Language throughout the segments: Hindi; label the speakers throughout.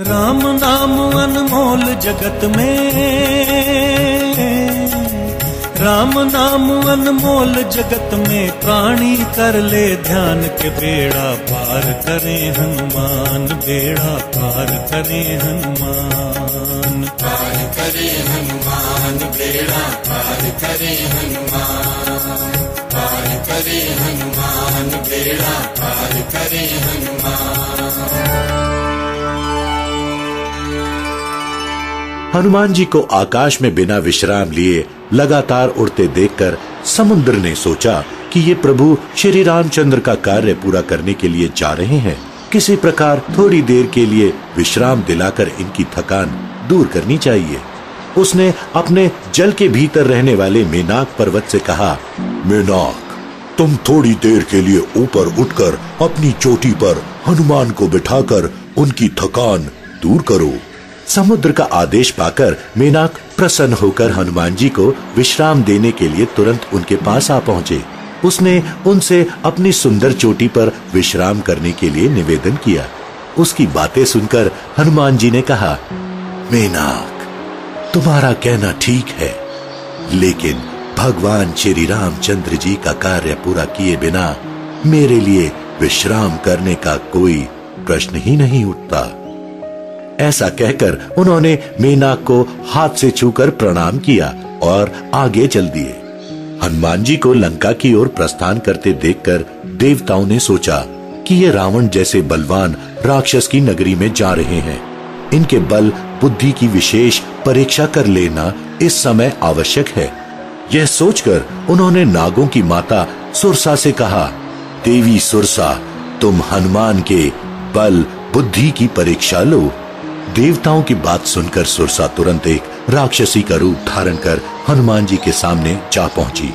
Speaker 1: राम नाम अनमोल जगत में, राम नाम अनमोल जगत में, प्राणी कर ले ध्यान के बेड़ा पार करें हनुमान, बेड़ा पार करें हनुमान,
Speaker 2: पार करें हनुमान, बेड़ा पार करें हनुमान, पार करें हनुमान, बेड़ा पार करें हनुमान।
Speaker 3: हनुमान जी को आकाश में बिना विश्राम लिए लगातार उड़ते देखकर समुद्र ने सोचा कि ये प्रभु श्री रामचंद्र का कार्य पूरा करने के लिए जा रहे हैं। किसी प्रकार थोड़ी देर के लिए विश्राम दिलाकर इनकी थकान दूर करनी चाहिए। उसने अपने जल के भीतर रहने वाले मेनाक पर्वत से कहा, मेनाक, तुम थोड़ी देर के लिए ऊपर उठकर अपनी चोटी पर हनुमान को बिठाकर उनकी थकान दूर करो। समुद्र का आदेश पाकर मेनाक प्रसन्न होकर हनुमान जी को विश्राम देने के लिए तुरंत उनके पास आ पहुंचे। उसने उनसे अपनी सुंदर चोटी पर विश्राम करने के लिए निवेदन किया। उसकी बातें सुनकर हनुमान जी ने कहा, मेनाक, तुम्हारा कहना ठीक है, लेकिन भगवान श्री रामचंद्र जी का कार्य पूरा किए बिना मेरे लिए विश्राम करने का कोई प्रश्न ही नहीं उठता। ऐसा कहकर उन्होंने मेनाक को हाथ से छूकर प्रणाम किया और आगे चल दिए। हनुमान जी को लंका की ओर प्रस्थान करते देखकर देवताओं ने सोचा कि ये रावण जैसे बलवान राक्षस की नगरी में जा रहे हैं। इनके बल बुद्धि की विशेष परीक्षा कर लेना इस समय आवश्यक है। यह सोचकर उन्होंने नागों की माता सुरसा से कहा, देवी सुरसा, तुम हनुमान के बल बुद्धि की परीक्षा लो। देवताओं की बात सुनकर सुरसा तुरंत एक राक्षसी का रूप धारण कर हनुमान जी के सामने जा पहुंची।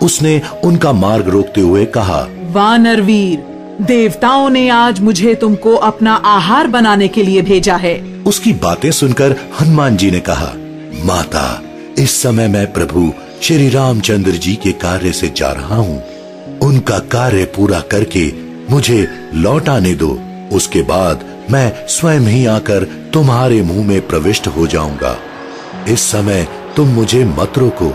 Speaker 3: उसने उनका मार्ग रोकते हुए कहा,
Speaker 4: वानर वीर, देवताओं ने आज मुझे तुमको अपना आहार बनाने के लिए भेजा है।
Speaker 3: उसकी बातें सुनकर हनुमान जी ने कहा, माता, इस समय मैं प्रभु श्री रामचंद्र जी के कार्य से जा रहा हूँ। उनका कार्य पूरा करके मुझे लौट आने दो। उसके बाद मैं स्वयं ही आकर तुम्हारे मुंह में प्रविष्ट हो जाऊंगा। इस समय तुम मुझे मत रोको,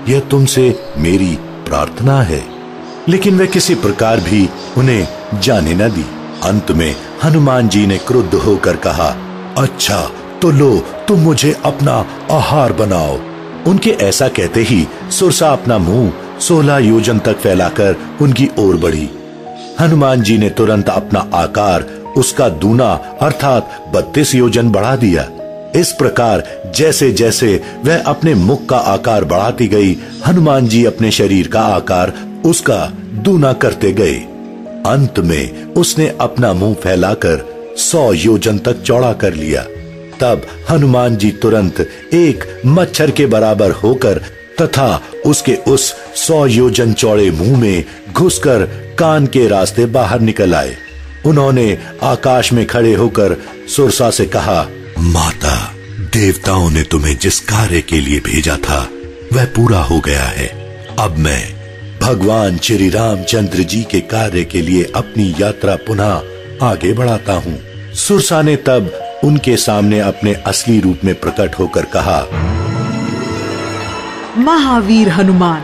Speaker 3: यह तुमसे मेरी प्रार्थना है। लेकिन वे किसी प्रकार भी उन्हें जाने न दी। अंत में हनुमान जी ने क्रुद्ध होकर कहा, अच्छा तो लो, तुम मुझे अपना आहार बनाओ। उनके ऐसा कहते ही सुरसा अपना मुंह 16 योजन तक फैलाकर उनकी ओर बढ़ी। हनुमान जी ने तुरंत अपना आकार उसका दूना अर्थात 32 योजन बढ़ा दिया। इस प्रकार जैसे जैसे वह अपने मुख का आकार बढ़ाती गई, हनुमान जी अपने शरीर का आकार उसका दूना करते गए। अंत में उसने अपना मुंह फैलाकर 100 योजन तक चौड़ा कर लिया। तब हनुमान जी तुरंत एक मच्छर के बराबर होकर तथा उसके उस 100 योजन चौड़े मुंह में घुसकर कान के रास्ते बाहर निकल आए। उन्होंने आकाश में खड़े होकर सुरसा से कहा, माता, देवताओं ने तुम्हें जिस कार्य के लिए भेजा था वह पूरा हो गया है। अब मैं भगवान श्री रामचंद्र जी के कार्य के लिए अपनी यात्रा पुनः आगे बढ़ाता हूँ। सुरसा ने तब उनके सामने अपने असली रूप में प्रकट होकर कहा,
Speaker 4: महावीर हनुमान,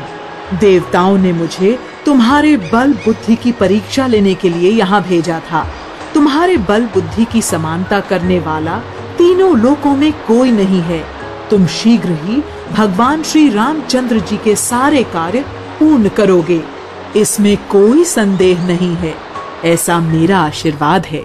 Speaker 4: देवताओं ने मुझे तुम्हारे बल बुद्धि की परीक्षा लेने के लिए यहाँ भेजा था। तुम्हारे बल बुद्धि की समानता करने वाला तीनों लोकों में कोई नहीं है। तुम शीघ्र ही भगवान श्री रामचंद्र जी के सारे कार्य पूर्ण करोगे, इसमें कोई संदेह नहीं है। ऐसा मेरा आशीर्वाद है।